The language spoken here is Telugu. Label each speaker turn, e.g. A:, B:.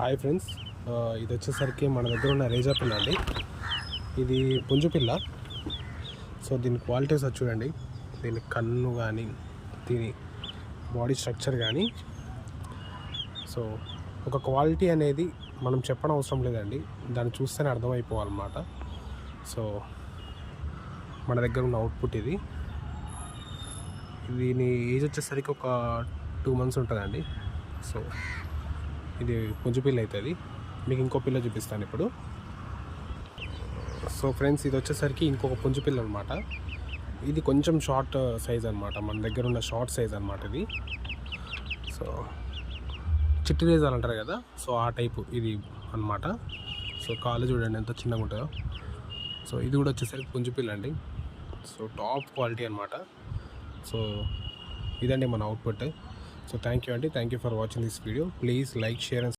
A: హాయ్ ఫ్రెండ్స్, ఇది వచ్చేసరికి మన దగ్గర ఉన్న రేజా పిల్ల అండి. ఇది పుంజు పిల్ల. సో దీని క్వాలిటీస్ చూడండి. దీని కన్ను కానీ, దీని బాడీ స్ట్రక్చర్ కానీ, సో ఒక క్వాలిటీ అనేది మనం చెప్పడం అవసరం లేదండి, దాన్ని చూస్తేనే అర్థమైపోవాలన్నమాట. సో మన దగ్గర ఉన్న అవుట్పుట్ ఇది. దీని ఏజ్ వచ్చేసరికి ఒక 2 months ఉంటుందండి. సో ఇది పుంజు పిల్ల అవుతుంది. మీకు ఇంకో పిల్ల చూపిస్తాను ఇప్పుడు. సో ఫ్రెండ్స్, ఇది వచ్చేసరికి ఇంకొక పుంజు పిల్ల అనమాట. ఇది కొంచెం షార్ట్ సైజ్ అనమాట, మన దగ్గర ఉన్న షార్ట్ సైజ్ అనమాట ఇది. సో చిట్టి రేజాలు అంటారు కదా, సో ఆ టైపు ఇది అనమాట. సో కాళ్ళు చూడండి ఎంత చిన్నగా ఉంటుందో. సో ఇది కూడా వచ్చేసరికి పుంజు పిల్ల అండి. సో టాప్ క్వాలిటీ అనమాట. సో ఇదండి మన అవుట్పుట్. సో థ్యాంక్ యూ అండి. Thank you for watching this video. Please like, share and